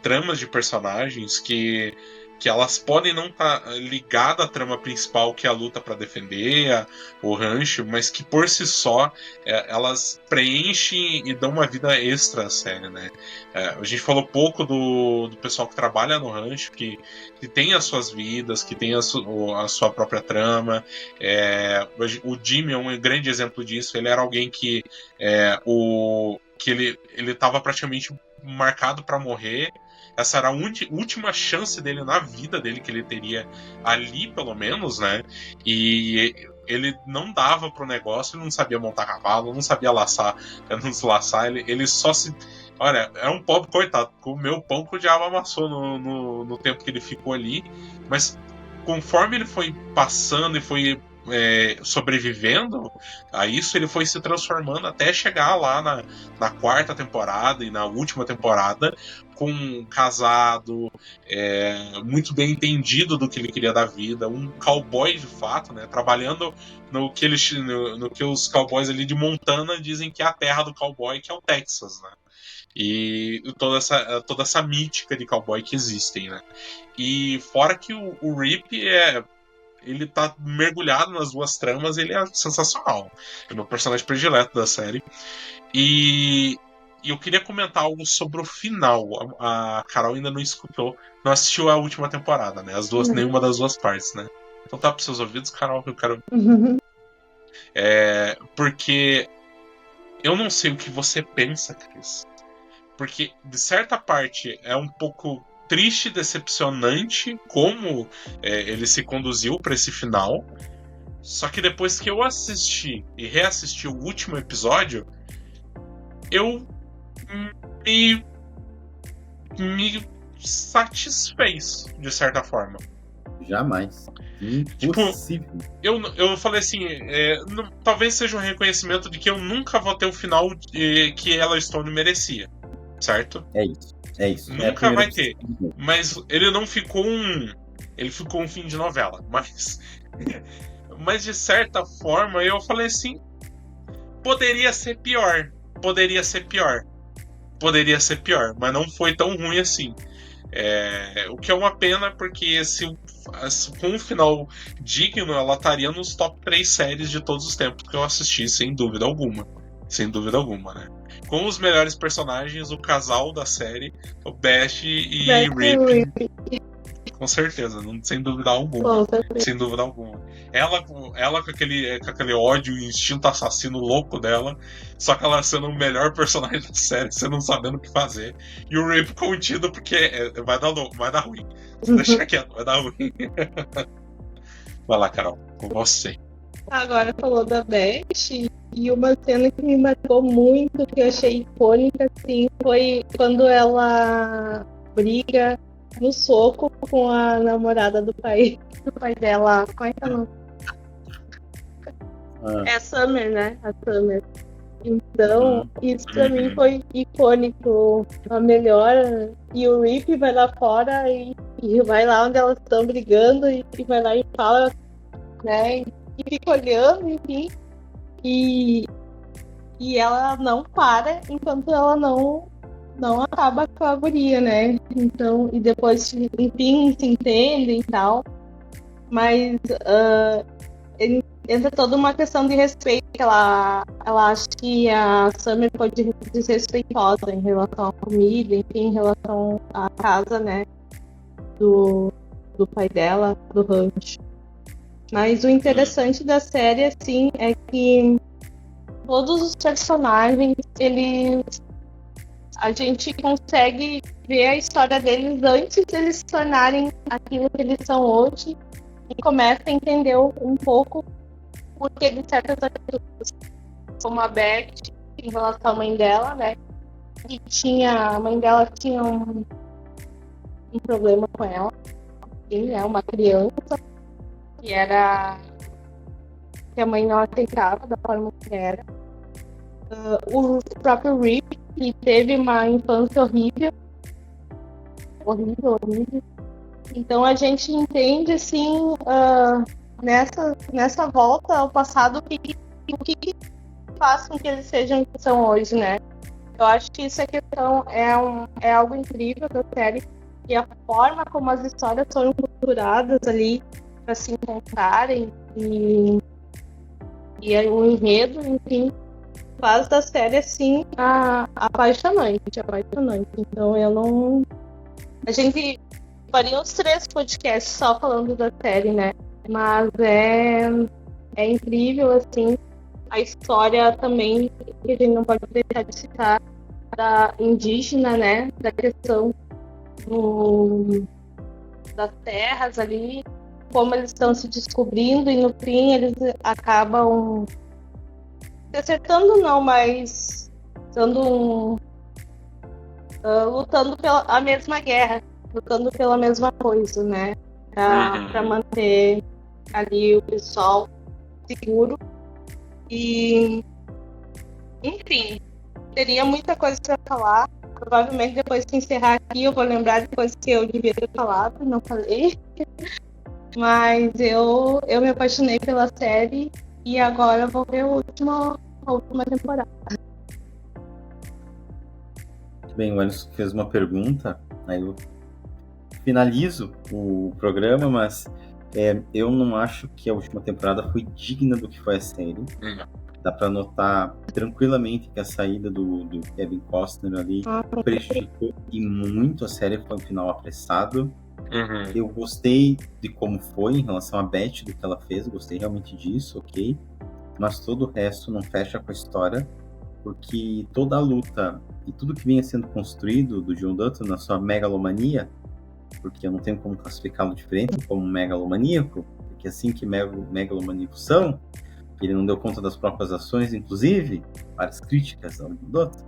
tramas de personagens que elas podem não estar ligadas à trama principal, que é a luta para defender o rancho, mas que por si só elas preenchem e dão uma vida extra à série, né? A gente falou pouco do pessoal que trabalha no rancho, que tem as suas vidas, que tem a sua própria trama. O Jimmy é um grande exemplo disso. Ele era alguém que ele estava praticamente marcado para morrer. Essa era a última chance dele na vida dele, que ele teria ali, pelo menos, né? E ele não dava pro negócio, ele não sabia montar cavalo, não sabia laçar, ele só se... Olha, é um pobre coitado, comeu o pão que o diabo amassou no tempo que ele ficou ali, mas conforme ele foi passando e foi sobrevivendo a isso, ele foi se transformando até chegar lá na 4ª temporada e na última temporada com um casado, muito bem entendido do que ele queria da vida, um cowboy de fato, né, trabalhando no que os cowboys ali de Montana dizem que é a terra do cowboy, que é o Texas, né? E toda essa mítica de cowboy que existem, né? E fora que o Rip ele tá mergulhado nas duas tramas, ele é sensacional. É o meu personagem predileto da série. E eu queria comentar algo sobre o final. A Carol ainda não escutou, não assistiu a última temporada, né? Nenhuma das duas partes, né? Então tá pros seus ouvidos, Carol, que eu quero. Porque eu não sei o que você pensa, Cris. Porque, de certa parte, é um pouco triste e decepcionante como ele se conduziu para esse final. Só que depois que eu assisti e reassisti o último episódio, eu me satisfez, de certa forma. Jamais. Impossível. Tipo, eu falei assim, talvez seja um reconhecimento de que eu nunca vou ter o final que Ella Stone merecia. Certo? É isso. Nunca vai ter. Mas ele não ficou ele ficou um fim de novela. Mas de certa forma eu falei assim, poderia ser pior, mas não foi tão ruim assim. O que é uma pena, porque com um final digno, ela estaria nos top 3 séries de todos os tempos que eu assisti, sem dúvida alguma, né? Com os melhores personagens, o casal da série, o Bash e Rip. Com certeza, sem dúvida alguma. Sem dúvida alguma. Ela com aquele ódio e instinto assassino louco dela, só que ela sendo o melhor personagem da série, você não sabendo o que fazer. E o Rip contido, porque vai dar ruim. Se deixar quieto, vai dar ruim. Vai lá, Carol, com você. Agora falou da Beth, e uma cena que me marcou muito, que eu achei icônica, assim, foi quando ela briga no soco com a namorada do pai dela. Qual é que é o nome? É a Summer, né? A Summer. Então, isso pra mim foi icônico. A melhor. E o Rip vai lá fora e vai lá onde elas estão brigando e vai lá e fala, né? E fica olhando, enfim. E ela não para enquanto ela não acaba com a guria, né? Então, e depois, enfim, se entendem e tal. Mas entra toda uma questão de respeito. Ela acha que a Summer foi desrespeitosa em relação à comida, enfim, em relação à casa, né? Do pai dela, do rancho. Mas o interessante da série, assim, é que todos os personagens, a gente consegue ver a história deles antes deles se tornarem aquilo que eles são hoje e começa a entender um pouco por que de certas atitudes, como a Beth em relação à mãe dela, né? A mãe dela tinha um problema com ela, sim, uma criança, que a mãe não aceitava da forma que era. O próprio Rip, que teve uma infância horrível. Então a gente entende, assim, nessa volta ao passado, o que faz com que eles sejam o que são hoje, né? Eu acho que essa questão é algo incrível da série, e a forma como as histórias foram costuradas ali para se encontrarem e o enredo, enfim, faz da série, assim, apaixonante. Então a gente faria uns 3 podcasts só falando da série, né? Mas é incrível, assim, a história também, que a gente não pode deixar de citar, da indígena, né? Da questão das terras ali, como eles estão se descobrindo, e no fim eles acabam se acertando, não, mas lutando pela mesma guerra, lutando pela mesma coisa, né? Pra manter ali o pessoal seguro. E, enfim, teria muita coisa para falar. Provavelmente depois que encerrar aqui eu vou lembrar de coisas que eu devia ter falado, não falei. Mas eu me apaixonei pela série e agora eu vou ver a última temporada. Muito bem, o Alisson fez uma pergunta, aí eu finalizo o programa, mas eu não acho que a última temporada foi digna do que foi a série. Dá pra notar tranquilamente que a saída do Kevin Costner ali prejudicou e muito a série, foi um final apressado. Eu gostei de como foi em relação a Beth, do que ela fez, gostei realmente disso, ok? Mas todo o resto não fecha com a história, porque toda a luta e tudo que vinha sendo construído do John Dutton na sua megalomania, porque eu não tenho como classificá-lo diferente como megalomaníaco, porque assim que megalomaníacos são, ele não deu conta das próprias ações, inclusive, várias críticas ao Dutton,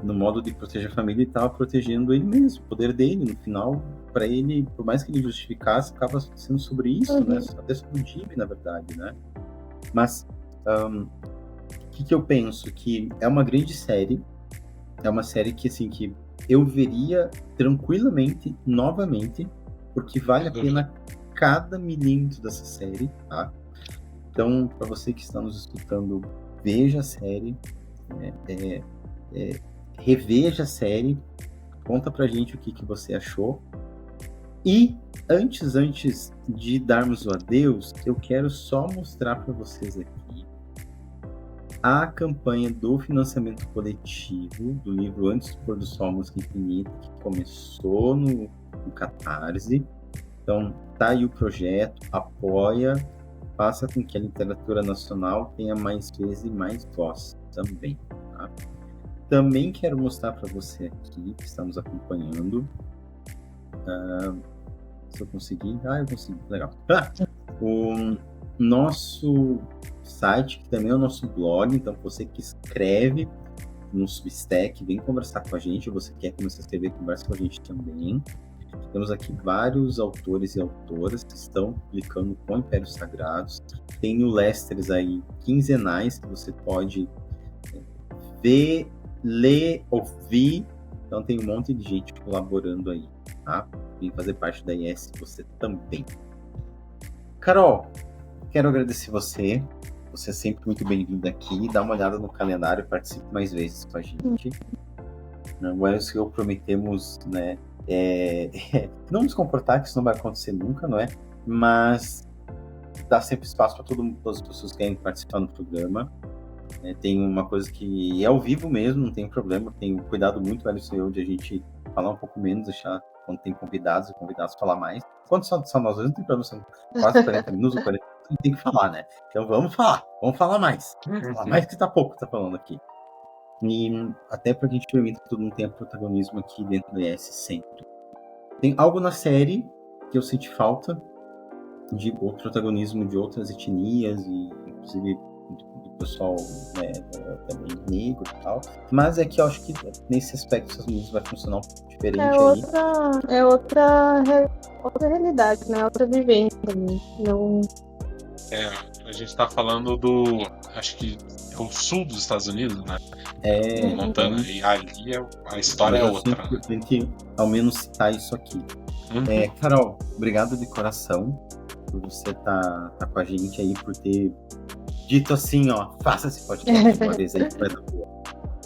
no modo de proteger a família, ele estava protegendo ele mesmo, o poder dele, no final, para ele, por mais que ele justificasse, acaba sendo sobre isso, né? Até sobre o Jimmy, na verdade, né? Mas, o que eu penso? Que é uma grande série, é uma série que, assim, que eu veria tranquilamente, novamente, porque vale a pena cada milímetro dessa série, tá? Então, para você que está nos escutando, veja a série, reveja a série, conta pra gente o que você achou. E antes de darmos o adeus, eu quero só mostrar para vocês aqui a campanha do financiamento coletivo do livro Antes do Pôr do Sol, Música Infinita, que começou no Catarse. Então, tá aí o projeto, apoia, faça com que a literatura nacional tenha mais vez e mais voz também, tá? Também quero mostrar para você aqui, que está nos acompanhando, se eu conseguir, eu consegui, legal. O nosso site, que também é o nosso blog, então você que escreve no Substack, vem conversar com a gente, ou você quer começar a escrever, conversa com a gente também. Temos aqui vários autores e autoras que estão publicando com Impérios Sagrados. Tem newsletters aí quinzenais que você pode ver, ler, ouvir. Então tem um monte de gente colaborando aí, tá? Vem fazer parte da IS você também. Carol, quero agradecer você. Você é sempre muito bem-vinda aqui. Dá uma olhada no calendário e participe mais vezes com a gente. O Alisson e eu prometemos, né? Não nos comportar, que isso não vai acontecer nunca, não é? Mas dá sempre espaço para todas as pessoas que querem participar do programa. Tem uma coisa que é ao vivo mesmo, não tem problema. Tenho cuidado muito, Alisson e eu, de a gente falar um pouco menos, deixar quando tem convidados falar mais. Quando só nós dois, não tem problema, são quase 40 minutos ou 40 minutos, a gente tem que falar, né? Então vamos falar mais. Falar mais que tá pouco, tá falando aqui. E até para que a gente permita que todo mundo tenha protagonismo aqui dentro do ES sempre. Tem algo na série que eu senti falta de outro protagonismo de outras etnias e inclusive do pessoal, né, também negro e tal. Mas é que eu acho que nesse aspecto essas músicas vai funcionar um pouco diferente aí. É outra realidade, né? Outra vivência. Não... A gente tá falando do... Acho que é o sul dos Estados Unidos, né? Montana. E ali a história é outra. É importante ao menos citar isso aqui. Carol, obrigado de coração por você tá com a gente aí, por ter dito assim, ó, faça esse podcast uma vez aí que vai dar boa.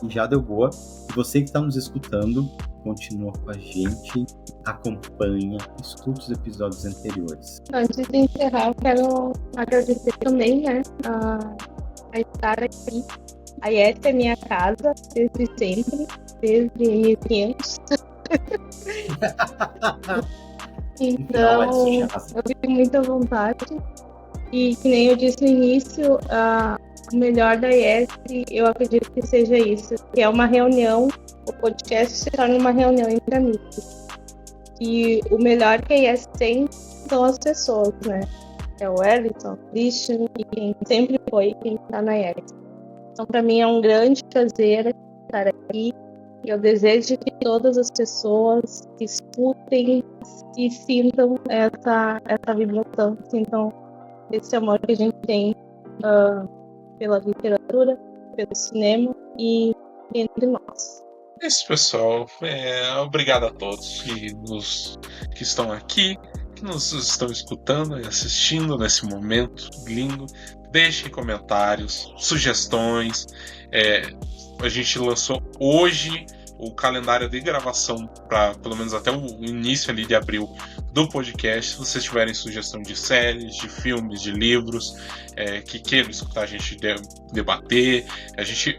E já deu boa. E você que tá nos escutando, continua com a gente, acompanha, escuta os episódios anteriores. Antes de encerrar, eu quero agradecer também, né, a estar aqui. A IS é minha casa, desde sempre, desde 1500. Então, eu fico muito à vontade. E que nem eu disse no início, o melhor da IS, eu acredito que seja isso, que é uma reunião, o podcast se torna uma reunião entre amigos. E o melhor que a IS tem são as pessoas, né? É o Ellison, o Christian e quem sempre foi quem está na IS. Então, para mim é um grande prazer estar aqui. Eu desejo que todas as pessoas escutem e sintam essa vibração, sintam esse amor que a gente tem pela literatura, pelo cinema e entre nós. Isso, pessoal. Obrigado a todos que estão aqui, que nos estão escutando e assistindo nesse momento lindo. Deixem comentários, sugestões. A gente lançou hoje o calendário de gravação para pelo menos até o início ali de abril do podcast. Se vocês tiverem sugestão de séries, de filmes, de livros, que queiram escutar a gente debater,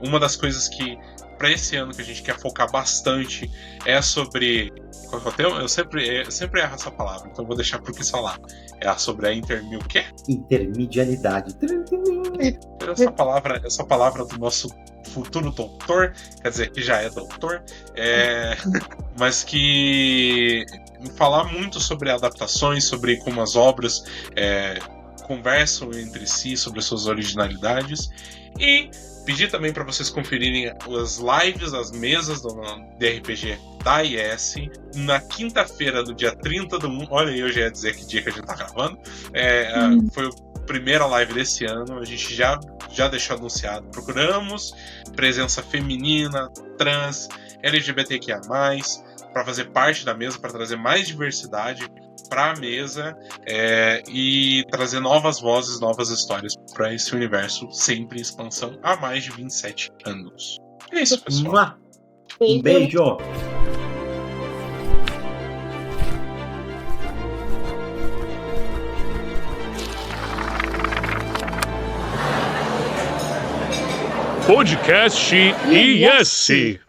uma das coisas que para esse ano que a gente quer focar bastante é sobre... Qual é o tema? Eu sempre erro essa palavra, então vou deixar por que falar. É sobre a intermedialidade. Essa palavra do nosso futuro doutor, quer dizer, que já é doutor, mas que falar muito sobre adaptações, sobre como as obras conversam entre si, sobre suas originalidades, e pedir também para vocês conferirem as lives, as mesas de RPG da IS na quinta-feira, do dia 30 do 1. Olha aí, eu já ia dizer que dia que a gente tá gravando. Foi a primeira live desse ano, a gente já deixou anunciado. Procuramos presença feminina, trans, LGBTQIA+, para fazer parte da mesa, para trazer mais diversidade para a mesa e trazer novas vozes, novas histórias para esse universo sempre em expansão há mais de 27 anos. É isso, pessoal. Um beijo! Podcast IS.